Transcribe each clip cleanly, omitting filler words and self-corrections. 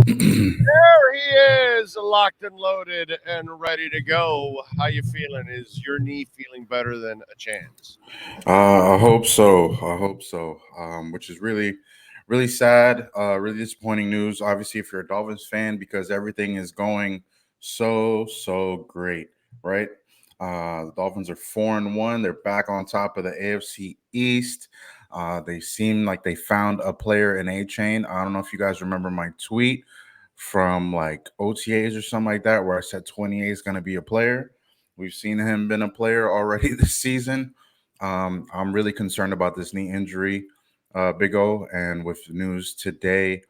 There he is, locked and loaded and ready to go. How you feeling? Is your knee feeling better than a chance? I hope so. I hope so. Which is really, really sad. Really disappointing news. Obviously, if you're a Dolphins fan, because everything is going so great, right? The Dolphins are 4-1. They're back on top of the AFC East. They seem like they found a player in Achane. I don't know if you guys remember my tweet from like OTAs or something like that, where I said 28 is going to be a player. We've seen him been a player already this season. I'm really concerned about this knee injury, Big O, and with the news today,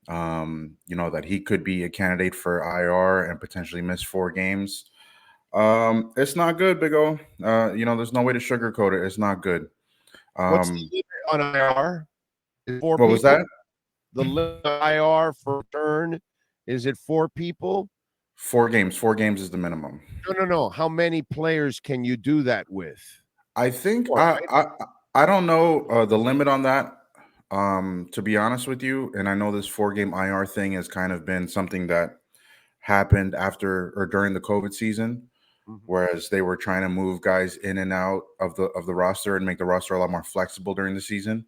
that he could be a candidate for IR and potentially miss 4 games. It's not good, Big O. There's no way to sugarcoat it. It's not good. What's the Um, limit on IR? Is four what was people? that? The limit on IR for return, is it 4 people? 4 games. 4 games is the minimum. No. How many players can you do that with? I think Four, I right? I I don't know the limit on that. To be honest with you, and I know this 4 game IR thing has kind of been something that happened after or during the COVID season, Mhm, whereas they were trying to move guys in and out of the roster and make the roster a lot more flexible during the season.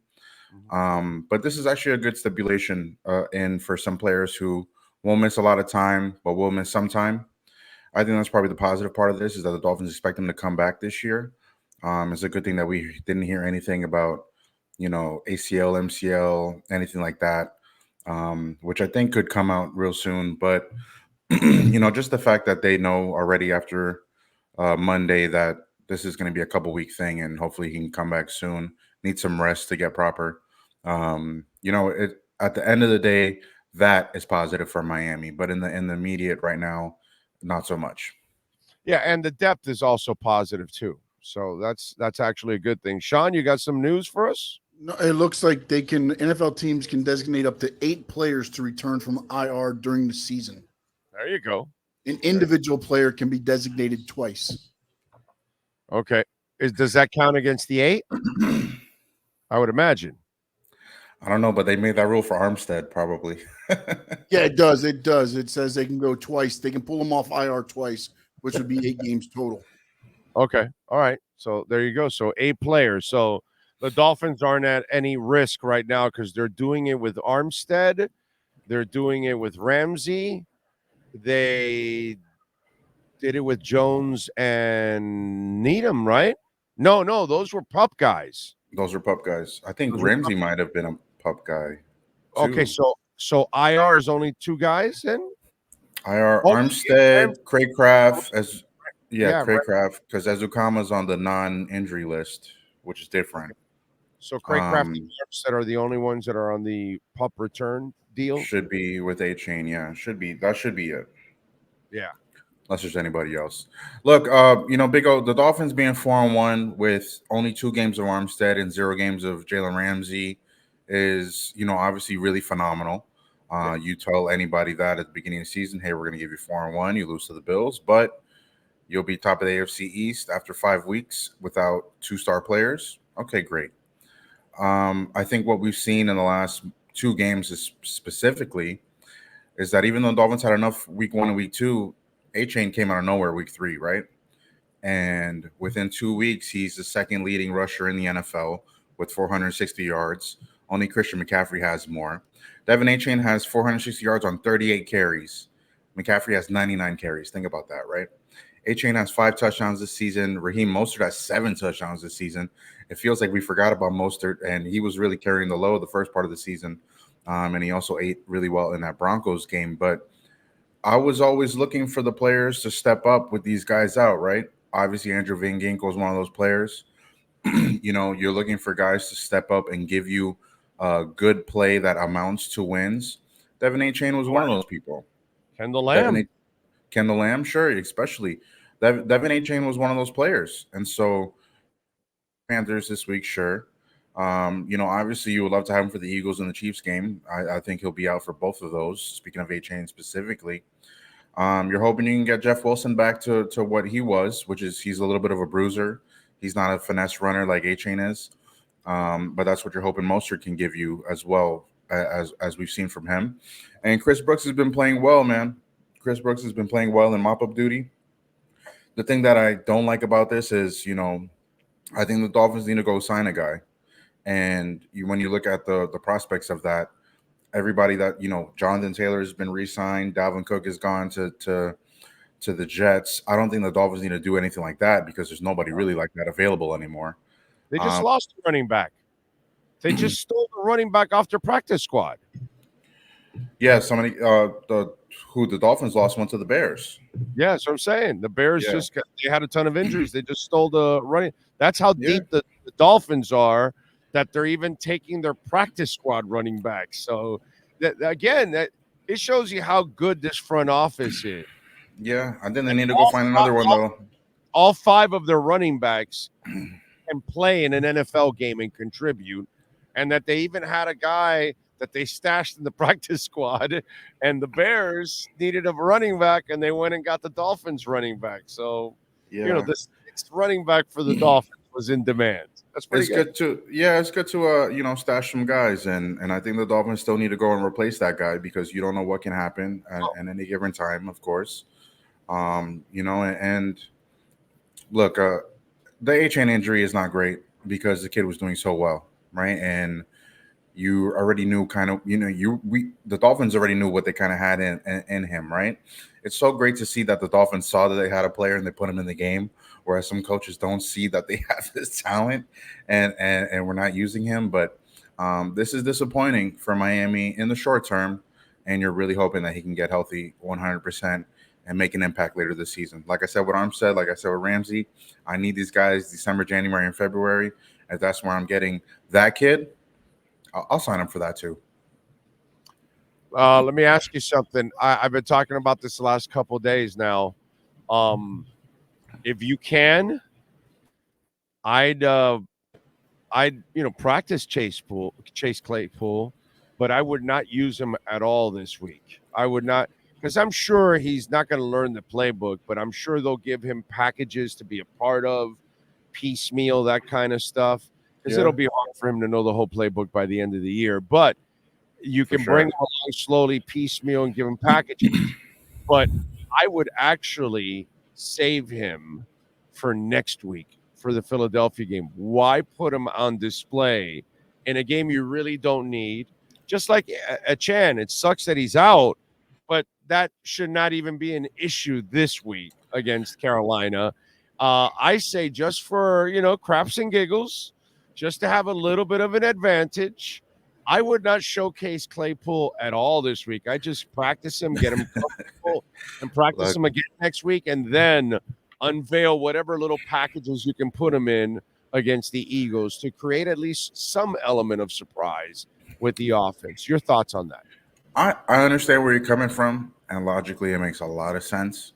mhm. But this is actually a good stipulation in for some players who won't miss a lot of time, but will miss some time. I think that's probably the positive part of this is that the Dolphins expect them to come back this year. It's a good thing that we didn't hear anything about, ACL, MCL, anything like that, which I think could come out real soon. But just the fact that they know already after Monday that this is going to be a couple week thing, and hopefully he can come back soon. Need some rest to get proper. It at the end of the day, that is positive for Miami, but in the immediate right now, not so much. Yeah, and the depth is also positive too. So that's actually a good thing. Sean, you got some news for us? No, it looks like they can NFL teams can designate up to 8 players to return from IR during the season. There you go. An individual player can be designated twice. Okay. Does that count against the 8? I would imagine. I don't know, but they made that rule for Armstead probably. Yeah, it does. It does. It says they can go twice. They can pull them off IR twice, which would be 8 games total. Okay. All right. So there you go. So 8 players. So the Dolphins aren't at any risk right now because they're doing it with Armstead. They're doing it with Ramsey. They did it with Jones and Needham, right? No, those were pup guys. Those are pup guys. I think Those were pup. Ramsey might have been a pup guy Okay, too. so IR is only 2 guys then? IR Oh, Armstead, Craycraft as yeah, yeah, right. Craycraft because Azukama's on the non-injury list, which is different. So Craycraft and Um, Armstead are the only ones that are on the pup return deal. should be with Achane. Yeah, should be it. Yeah. Unless there's anybody else. Look, Big O, the Dolphins being 4-1 with only 2 games of Armstead and 0 games of Jalen Ramsey is, obviously really phenomenal. Yeah. You tell anybody that at the beginning of the season, hey, we're going to give you 4-1. You lose to the Bills, but you'll be top of the AFC East after 5 weeks without 2-star players. Okay, great. I think what we've seen in the last 2 games is specifically is that even though the Dolphins had enough week 1 and week 2, A-Chain came out of nowhere week 3, right? And within 2 weeks, he's the second leading rusher in the NFL with 460 yards. Only Christian McCaffrey has more. Devin Achane has 460 yards on 38 carries. McCaffrey has 99 carries. Think about that, right? Achane has 5 touchdowns this season. Raheem Mostert has 7 touchdowns this season. It feels like we forgot about Mostert, and he was really carrying the load the first part of the season. And he also ate really well in that Broncos game. But I was always looking for the players to step up with these guys out, right? Obviously, Andrew Van Ginkel is one of those players. You're looking for guys to step up and give you a good play that amounts to wins. Devin A. Chain was one of those people. Kendall Devin A. Lamb. Kendall Lamb, sure, especially. Devin A. Chain was one of those players. And so, Panthers this week, sure. Obviously, you would love to have him for the Eagles and the Chiefs game. I think he'll be out for both of those. Speaking of A. Chain specifically, you're hoping you can get Jeff Wilson back to what he was, which is he's a little bit of a bruiser. He's not a finesse runner like A Chain is, but that's what you're hoping Mostert can give you as well. as we've seen from him. And Chris Brooks has been playing well, man. Chris Brooks has been playing well in mop-up duty. The thing that I don't like about this is, I think the Dolphins need to go sign a guy. And when you look at the prospects of that, everybody that, Jonathan Taylor has been re-signed, Dalvin Cook has gone to the Jets. I don't think the Dolphins need to do anything like that because there's nobody really like that available anymore. They just lost a running back. They just stole the running back off their practice squad. Yeah, somebody the Dolphins lost one to the Bears. Yeah, that's what I'm saying. The Bears they had a ton of injuries. They just stole the running. That's how deep the Dolphins are, that they're even taking their practice squad running back. So it shows you how good this front office is. Yeah, I think they need to go find another one though. All 5 of their running backs can play in an NFL game and contribute, and that they even had a guy that they stashed in the practice squad, and the Bears needed a running back, and they went and got the Dolphins running back. So, the 6th running back for the Dolphins was in demand. That's pretty good. It's good to stash some guys, and I think the Dolphins still need to go and replace that guy because you don't know what can happen at any given time, of course. And look, the Achane injury is not great because the kid was doing so well, right? And you already knew the Dolphins already knew what they kind of had in him, right? It's so great to see that the Dolphins saw that they had a player and they put him in the game, whereas some coaches don't see that they have this talent and we're not using him. But this is disappointing for Miami in the short term, and you're really hoping that he can get healthy 100% and make an impact later this season. Like I said with Armstead, like I said with Ramsey, I need these guys December, January, and February. If that's where I'm getting that kid, I'll sign him for that too. Let me ask you something. I've been talking about this the last couple of days now. If you can, I'd practice Chase Claypool, but I would not use him at all this week. I would not, because I'm sure he's not going to learn the playbook, but I'm sure they'll give him packages to be a part of, piecemeal, that kind of stuff. Because it'll be hard for him to know the whole playbook by the end of the year. But you can bring him along slowly, piecemeal, and give him packages. But I would actually save him for next week for the Philadelphia game. Why put him on display in a game you really don't need? Just like Achane, it sucks that he's out, but that should not even be an issue this week against Carolina. I say just for, craps and giggles, just to have a little bit of an advantage, I would not showcase Claypool at all this week. I just practice him, get him comfortable, and practice him again next week, and then unveil whatever little packages you can put him in against the Eagles to create at least some element of surprise with the offense. Your thoughts on that? I understand where you're coming from, and logically it makes a lot of sense.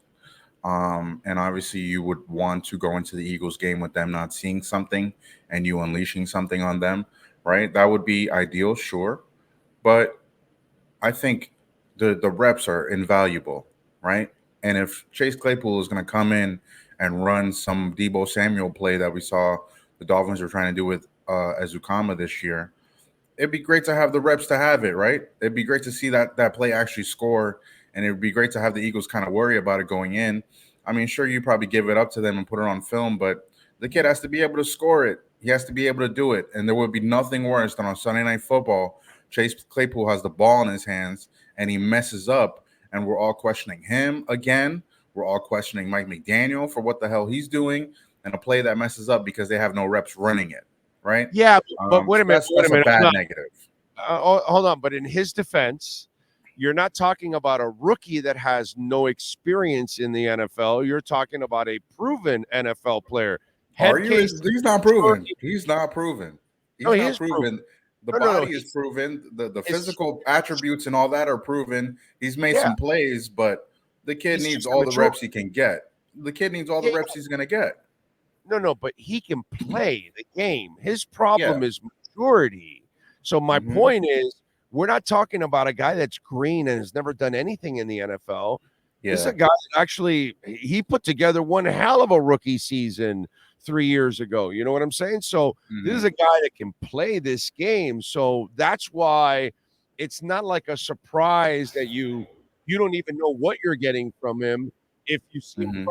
And obviously you would want to go into the Eagles game with them not seeing something and you unleashing something on them, right? That would be ideal, sure. But I think the reps are invaluable, right? And if Chase Claypool is going to come in and run some Deebo Samuel play that we saw the Dolphins were trying to do with Azukama this year, it'd be great to have the reps to have it, right? It'd be great to see that play actually score, and it'd be great to have the Eagles kind of worry about it going in. I mean, sure, you probably give it up to them and put it on film, but the kid has to be able to score it. He has to be able to do it, and there would be nothing worse than on Sunday Night Football, Chase Claypool has the ball in his hands, and he messes up, and we're all questioning him again. We're all questioning Mike McDaniel for what the hell he's doing, and a play that messes up because they have no reps running it, right? Yeah, but wait a minute. That's a bad negative. Hold on, but in his defense, you're not talking about a rookie that has no experience in the NFL. You're talking about a proven NFL player. He's not proven. He's not proven. He's not proven. The body is proven. The physical attributes and all that are proven. He's made some plays, but the kid needs all the reps he can get. The kid needs all the reps he's going to get. No, but he can play the game. His problem is maturity. So my point is, we're not talking about a guy that's green and has never done anything in the NFL. This is a guy that actually, he put together one hell of a rookie season 3 years ago. You know what I'm saying? So this is a guy that can play this game. So that's why it's not like a surprise that you don't even know what you're getting from him. If you see him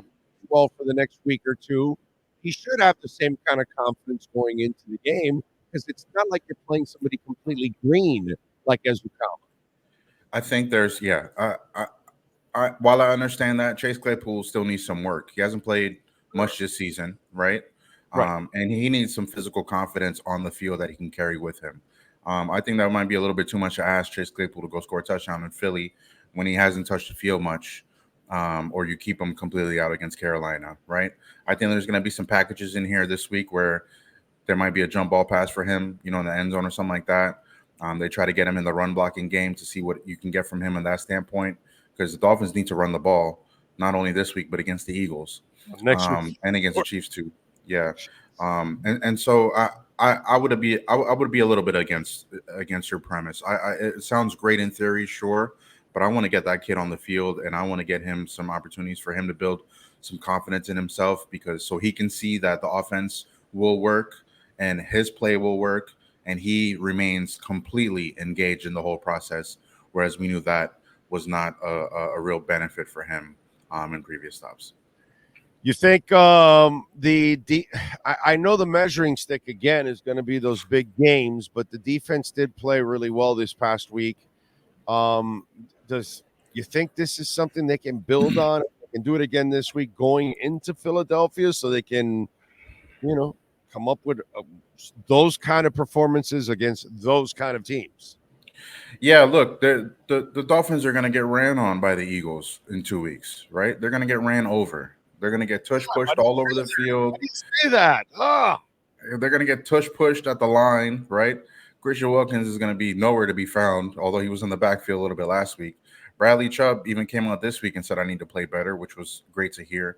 well for the next week or two, he should have the same kind of confidence going into the game because it's not like you're playing somebody completely green like Azukama. I think there's while I understand that Chase Claypool still needs some work. He hasn't played much this season, right? Right. And he needs some physical confidence on the field that he can carry with him. I think that might be a little bit too much to ask Chase Claypool to go score a touchdown in Philly when he hasn't touched the field much, or you keep him completely out against Carolina, right? I think there's going to be some packages in here this week where there might be a jump ball pass for him, in the end zone or something like that. They try to get him in the run blocking game to see what you can get from him in that standpoint, because the Dolphins need to run the ball, not only this week, but against the Eagles Next week. and against the Chiefs too. Yeah. And so I would be a little bit against your premise. It sounds great in theory, sure, but I want to get that kid on the field and I want to get him some opportunities for him to build some confidence in himself, because so he can see that the offense will work and his play will work and he remains completely engaged in the whole process, whereas we knew that was not a real benefit for him in previous stops. You think I know the measuring stick again is going to be those big games, but the defense did play really well this past week. Does you think this is something they can build on? They can do it again this week going into Philadelphia, so they can, come up with those kind of performances against those kind of teams. Yeah, look, the Dolphins are going to get ran on by the Eagles in 2 weeks, right? They're going to get ran over. They're going to get tush pushed all over the field. How do you say that? They're going to get tush pushed at the line, right? Christian Wilkins is going to be nowhere to be found, although he was in the backfield a little bit last week. Bradley Chubb even came out this week and said, I need to play better, which was great to hear.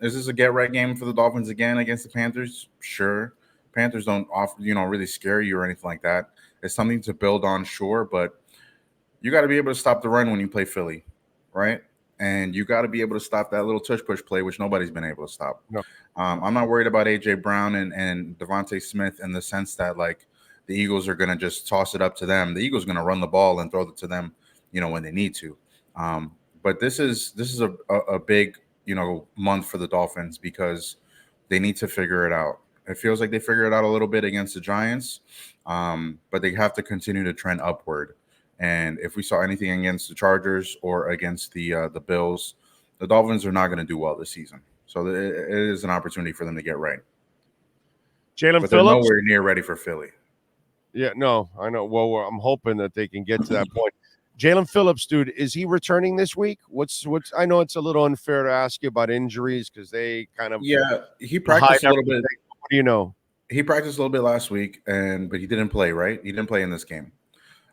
Is this a get-right game for the Dolphins again against the Panthers? Sure. Panthers don't offer, really scare you or anything like that. It's something to build on, sure, but you got to be able to stop the run when you play Philly, right? And you got to be able to stop that little tush-push play, which nobody's been able to stop. No. I'm not worried about A.J. Brown and Devontae Smith in the sense that, like, the Eagles are going to just toss it up to them. The Eagles are going to run the ball and throw it to them, when they need to. But this is a big, month for the Dolphins because they need to figure it out. It feels like they figured it out a little bit against the Giants, but they have to continue to trend upward. And if we saw anything against the Chargers or against the Bills, the Dolphins are not going to do well this season. So it is an opportunity for them to get right. Jalen but Phillips, they're nowhere near ready for Philly. Yeah, no, I know. Well, I'm hoping that they can get to that point. Jalen Phillips, dude, is he returning this week? What's? I know it's a little unfair to ask you about injuries because they kind of he practiced a little bit. What do you know? He practiced a little bit last week, but he didn't play. Right, he didn't play in this game.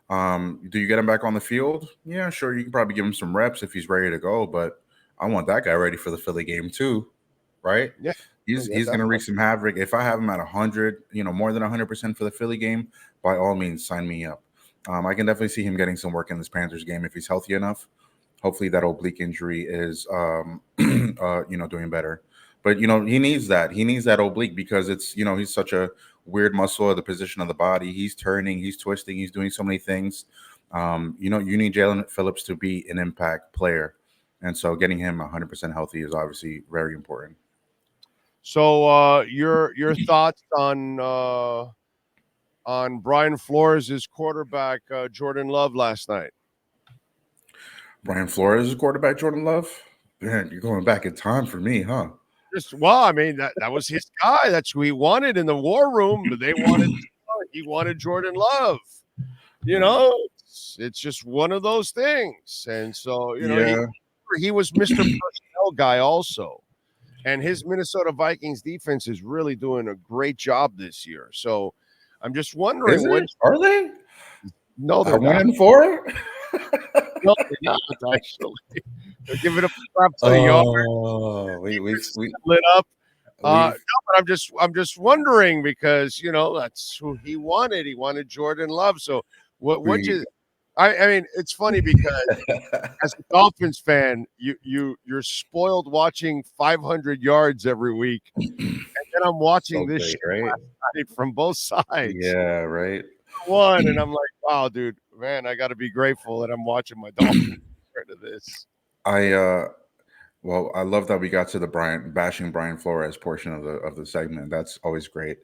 Do you get him back on the field? Yeah, sure. You can probably give him some reps if he's ready to go, but I want that guy ready for the Philly game too, right? Yeah. He's going to wreak some havoc. If I have him at 100, more than 100% for the Philly game, by all means, sign me up. I can definitely see him getting some work in this Panthers game if he's healthy enough. Hopefully that oblique injury is, doing better. But, he needs that. He needs that oblique because it's, he's such a weird muscle of the position of the body. He's turning, he's twisting, he's doing so many things. You need Jalen Phillips to be an impact player. And so getting him 100% healthy is obviously very important. So your thoughts on Brian Flores' quarterback Jordan Love last night? Brian Flores' quarterback Jordan Love? Man, you're going back in time for me, huh? I mean, that was his guy. That's who he wanted in the war room. But he wanted Jordan Love. It's just one of those things. And so, he was Mr. Personnel guy also. And his Minnesota Vikings defense is really doing a great job this year. So I'm just wondering, are they? No, they're not. 1-4? No, they're not, actually. They're giving up props to the yard. We lit up. No, but I'm just wondering because that's who he wanted. He wanted Jordan Love. So what you? I mean, it's funny because as a Dolphins fan, you're spoiled watching 500 yards every week, and then I'm watching this shit right? from both sides. Yeah, right. One, and I'm like, wow, dude, Man, I got to be grateful that I'm watching my Dolphins compared to this. Well, I love that we got to the bashing Brian Flores portion of the segment. That's always great.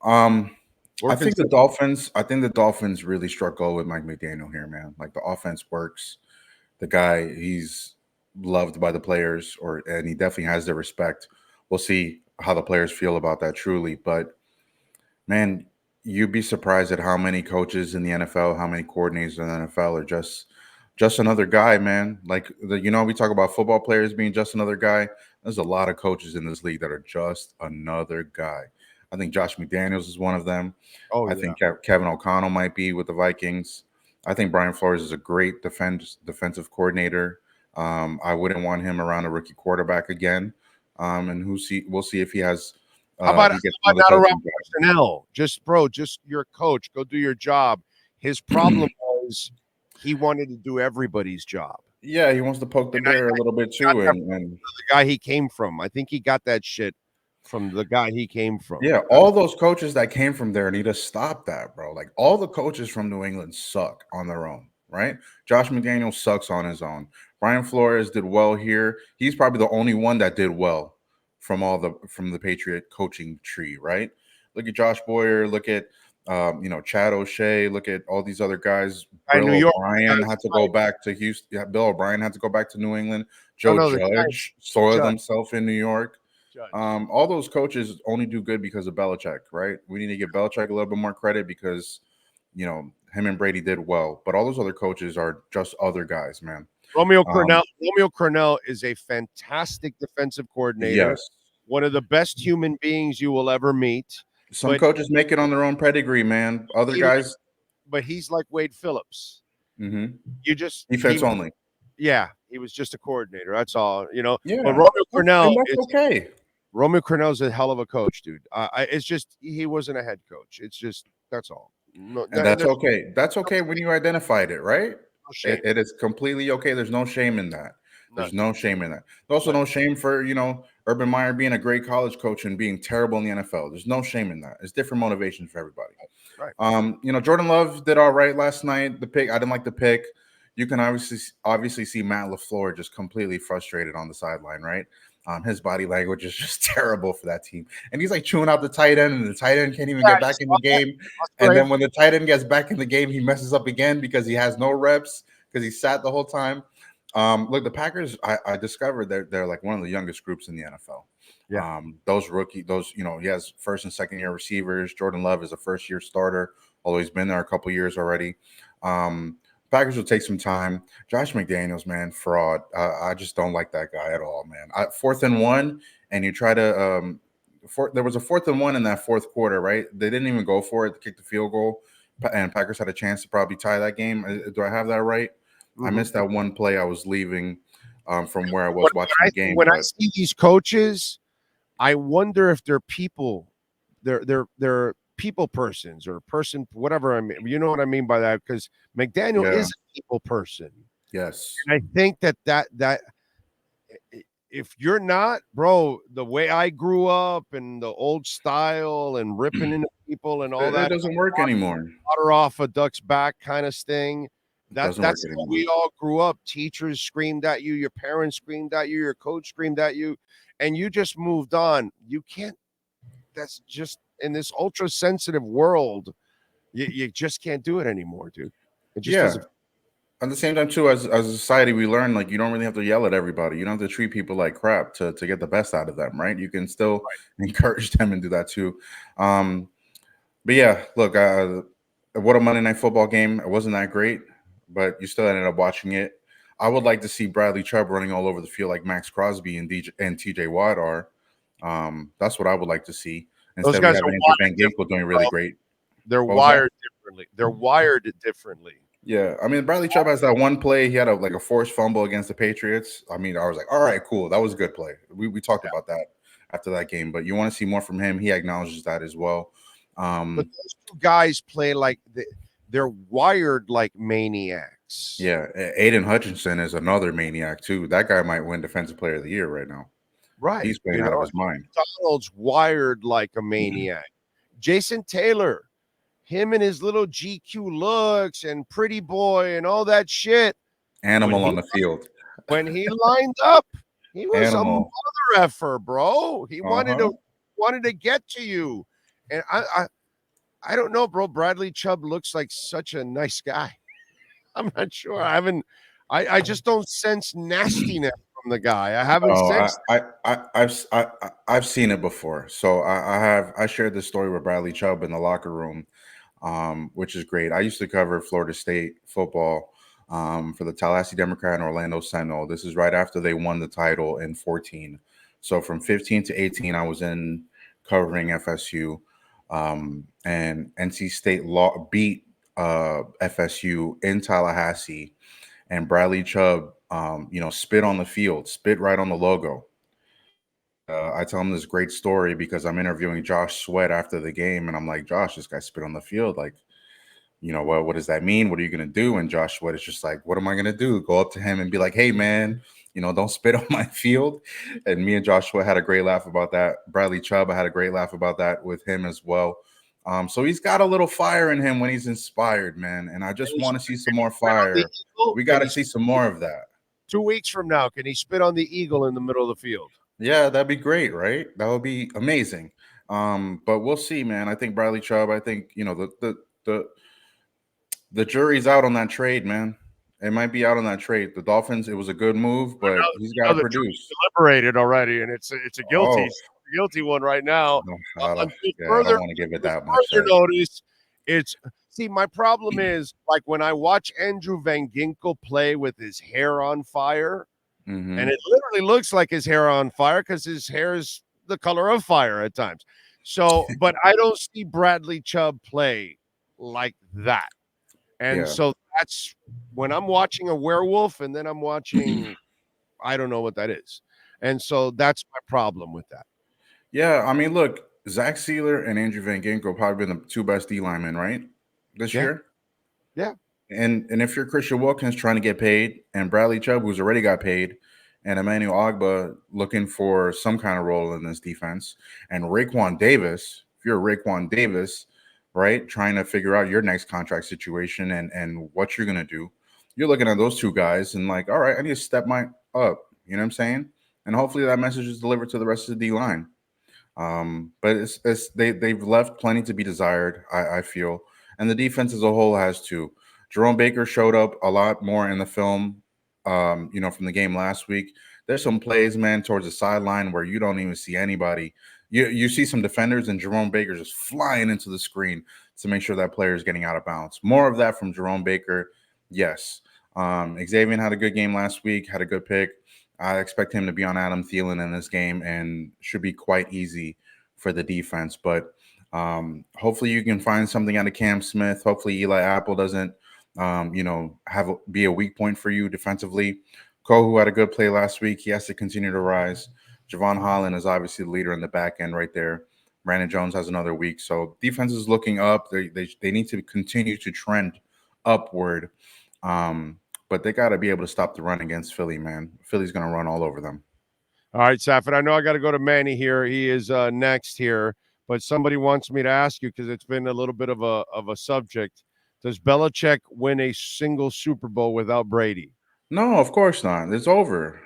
We're I think the consistent. Dolphins. I think the Dolphins really struck gold with Mike McDaniel here, man. Like the offense works. The guy, he's loved by the players, and he definitely has their respect. We'll see how the players feel about that truly, but man, you'd be surprised at how many coaches in the NFL, how many coordinators in the NFL are just another guy, man. Like we talk about football players being just another guy. There's a lot of coaches in this league that are just another guy. I think Josh McDaniels is one of them. Oh, I yeah. think Kevin O'Connell might be with the Vikings. I think Brian Flores is a great defensive coordinator. I wouldn't want him around a rookie quarterback again. And we'll see if he has. How about, he gets how about another not coaching around job. personnel? Just your coach. Go do your job. His problem was he wanted to do everybody's job. Yeah, he wants to poke the And bear a little bit got too, that and from the guy he came from. I think he got that shit from the guy he came from. yeah, all those coaches that came from there need to stop that, bro. Like all the coaches from New England suck on their own, right? Josh McDaniel sucks on his own. Brian Flores did well here. He's probably the only one that did well from the Patriot coaching tree, right? Look at Josh Boyer. Look at Chad O'Shea. Look at all these other guys. Guy in Bill New York. O'Brien had to go back to Houston. Yeah, Bill O'Brien had to go back to New England. Joe No, the guy, Judge soiled Judge. himself in New York. Judge. All those coaches only do good because of Belichick, right? We need to give Belichick a little bit more credit because, him and Brady did well. But all those other coaches are just other guys, man. Romeo Cornell is a fantastic defensive coordinator. Yes. One of the best human beings you will ever meet. Some But coaches make it on their own pedigree, man. Other guys. But he's like Wade Phillips. Mm-hmm. Defense only. Yeah, he was just a coordinator. That's all, Yeah. But Romeo Cornell, that's okay. Romeo Cornell's a hell of a coach, dude. It's just he wasn't a head coach. It's just that's all. No, And that's okay. That's okay when you identified it, right? No shame. It is completely okay. There's no shame in that. There's no shame in that. There's also no shame for, Urban Meyer being a great college coach and being terrible in the NFL. There's no shame in that. It's different motivation for everybody. Right. Jordan Love did all right last night. The pick, I didn't like the pick. You can obviously see Matt LaFleur just completely frustrated on the sideline, right? His body language is just terrible for that team. And he's like chewing out the tight end, and the tight end can't even get back in the game. And then when the tight end gets back in the game, he messes up again because he has no reps because he sat the whole time. Look, the Packers, I discovered they're like one of the youngest groups in the NFL. Yeah. Those he has first and second year receivers. Jordan Love is a first year starter, although he's been there a couple years already. Packers will take some time. Josh McDaniels, man, fraud. I just don't like that guy at all, man. 4th and 1, and you try to there was a 4th and 1 in that fourth quarter, right? They didn't even go for it to kick the field goal, and Packers had a chance to probably tie that game. Do I have that right? Mm-hmm. I missed that one play. I was leaving from where I was watching the game. When I see these coaches, I wonder if they're people. They're people persons or person, whatever I mean. You know what I mean by that? Because McDaniel is a people person. Yes. And I think that if you're not, bro, the way I grew up and the old style and ripping into people and all that doesn't work anymore. Water off a duck's back kind of thing. That's how we all grew up. Teachers screamed at you, your parents screamed at you, your coach screamed at you, and you just moved on. You can't. That's just in this ultra sensitive world. You just can't do it anymore, dude. It just doesn't. At the same time, too, as a society, we learn like you don't really have to yell at everybody. You don't have to treat people like crap to get the best out of them, right? You can still encourage them and do that too. But yeah, look, what a Monday Night Football game. It wasn't that great, but you still ended up watching it. I would like to see Bradley Chubb running all over the field like Max Crosby and TJ Watt are. That's what I would like to see. Instead, those guys we have Van Ginkel doing really great. They're wired differently. They're wired differently. Yeah, I mean, Bradley Chubb has that one play. He had a forced fumble against the Patriots. I mean, I was like, all right, cool. That was a good play. We talked about that after that game, but you want to see more from him. He acknowledges that as well. But those two guys play like they're wired like maniacs. Yeah, Aiden Hutchinson is another maniac too. That guy might win Defensive Player of the Year right now. Right. He's playing out of his mind. Donald's wired like a maniac. Jason Taylor, him and his little GQ looks and pretty boy and all that shit. Animal on the field. When he lined up, he was a Animal. mother effer, bro. He wanted to get to you. And I don't know, bro. Bradley Chubb looks like such a nice guy. I'm not sure. I just don't sense nastiness from the guy. I haven't sensed. I've seen it before. So I shared this story with Bradley Chubb in the locker room, which is great. I used to cover Florida State football for the Tallahassee Democrat and Orlando Sentinel. This is right after they won the title in 14. So from 15 to 18, I was in covering FSU, and NC State beat FSU in Tallahassee, and Bradley Chubb, spit on the field, spit right on the logo. I tell him this great story because I'm interviewing Josh Sweat after the game, and I'm like, Josh, this guy spit on the field. Like, what does that mean? What are you going to do? And Josh Sweat is just like, what am I going to do? Go up to him and be like, hey, man, don't spit on my field. And me and Josh Sweat had a great laugh about that. Bradley Chubb, I had a great laugh about that with him as well. So he's got a little fire in him when he's inspired, man. And I just want to see some more fire. We got to see some more of that. 2 weeks from now, can he spit on the eagle in the middle of the field? Yeah, that'd be great, right? That would be amazing. But we'll see, man. I think Bradley Chubb, I think, the jury's out on that trade, man. It might be out on that trade. The Dolphins, it was a good move, but he's got to produce. Deliberated already, and it's a guilty one right now. I don't want to give it that much. Notice, my problem is like when I watch Andrew Van Ginkel play with his hair on fire, and it literally looks like his hair on fire because his hair is the color of fire at times. So, but I don't see Bradley Chubb play like that. And so that's when I'm watching a werewolf and then I'm watching, I don't know what that is. And so that's my problem with that. Yeah. I mean, look, Zach Sealer and Andrew Van Ginkel probably been the two best D linemen, right? This year. Yeah. And if you're Christian Wilkins trying to get paid and Bradley Chubb, who's already got paid, and Emmanuel Ogbah looking for some kind of role in this defense, and Raekwon Davis, if you're Raekwon Davis, right, trying to figure out your next contract situation and what you're going to do, you're looking at those two guys and like, all right, I need to step my up. You know what I'm saying? And hopefully that message is delivered to the rest of the D line. But they've left plenty to be desired, I feel. And the defense as a whole has too. Jerome Baker showed up a lot more in the film, from the game last week. There's some plays, man, towards the sideline where you don't even see anybody. You see some defenders and Jerome Baker just flying into the screen to make sure that player is getting out of bounds. More of that from Jerome Baker, yes. Xavier had a good game last week, had a good pick. I expect him to be on Adam Thielen in this game and should be quite easy for the defense. But hopefully you can find something out of Cam Smith. Hopefully Eli Apple doesn't, be a weak point for you defensively. Kohu had a good play last week. He has to continue to rise. Javon Holland is obviously the leader in the back end right there. Brandon Jones has another week. So defense is looking up. They need to continue to trend upward. But they got to be able to stop the run against Philly, man. Philly's going to run all over them. All right, Safid, I know I got to go to Manny here. He is next here. But somebody wants me to ask you because it's been a little bit of a subject. Does Belichick win a single Super Bowl without Brady? No, of course not. It's over.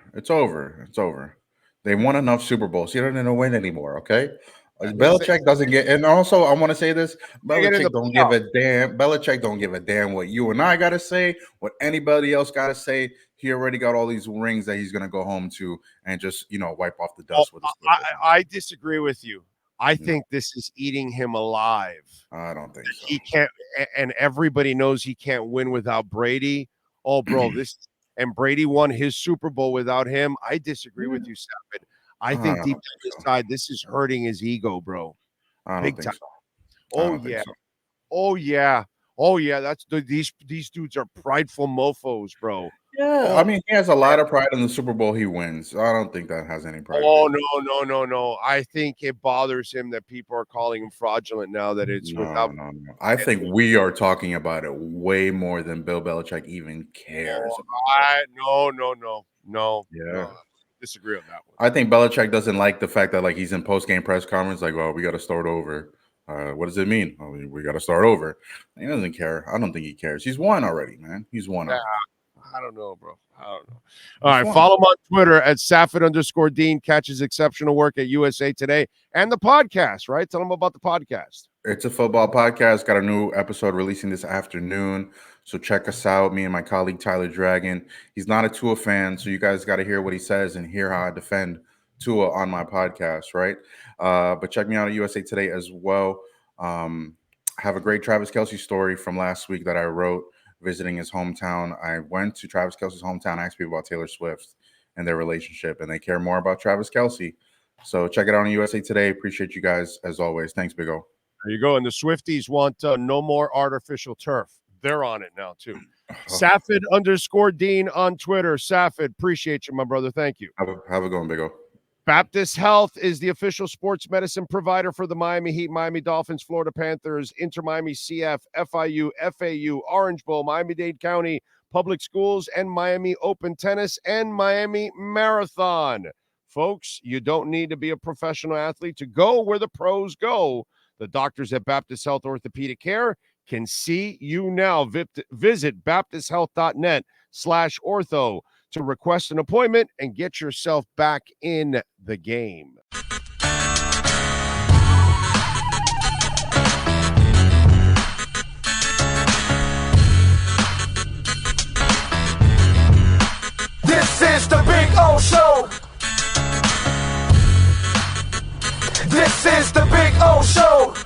They won enough Super Bowls. He doesn't win anymore, okay? Belichick doesn't get, and also I want to say this: Belichick don't give a damn. Belichick don't give a damn what you and I gotta say, what anybody else gotta say. He already got all these rings that he's gonna go home to and just wipe off the dust with his. I disagree with you. I think this is eating him alive. I don't think so. He can't, and everybody knows he can't win without Brady. Oh, bro, and Brady won his Super Bowl without him. I disagree with you, Safid. I think deep down inside, this is hurting his ego, bro. I don't think so. Oh yeah. Oh yeah. Oh yeah. That's these dudes are prideful mofo's, bro. Yeah, I mean, he has a lot of pride in the Super Bowl he wins. I don't think that has any pride. Oh no. I think it bothers him that people are calling him fraudulent now that it's without. No. I think we are talking about it way more than Bill Belichick even cares. No. Yeah. Disagree on that one. I think Belichick doesn't like the fact that he's in post-game press conference, like, well, we got to start over. What does it mean? Well, we got to start over. He doesn't care. I don't think he cares. He's won already, man. He's won already. I don't know, bro. I don't know. All right, follow him on Twitter at Safid_Deen. Catches exceptional work at USA Today and the podcast, right? Tell them about the podcast. It's a football podcast. Got a new episode releasing this afternoon. So check us out, me and my colleague Tyler Dragon. He's not a Tua fan, so you guys got to hear what he says and hear how I defend Tua on my podcast, right? But check me out at USA Today as well. I have a great Travis Kelce story from last week that I wrote visiting his hometown. I went to Travis Kelce's hometown, asked people about Taylor Swift and their relationship, and they care more about Travis Kelce. So check it out on USA Today. Appreciate you guys as always. Thanks, Big O. There you go. And the Swifties want no more artificial turf. They're on it now, too. Safid_Deen on Twitter. Safid, appreciate you, my brother. Thank you. Have a good one, Big O. Baptist Health is the official sports medicine provider for the Miami Heat, Miami Dolphins, Florida Panthers, InterMiamiCF, FIU, FAU, Orange Bowl, Miami-Dade County Public Schools, and Miami Open Tennis and Miami Marathon. Folks, you don't need to be a professional athlete to go where the pros go. The doctors at Baptist Health Orthopedic Care can see you now. Visit baptisthealth.net/ortho to request an appointment and get yourself back in the game. This is the Big O Show. This is the Big O Show.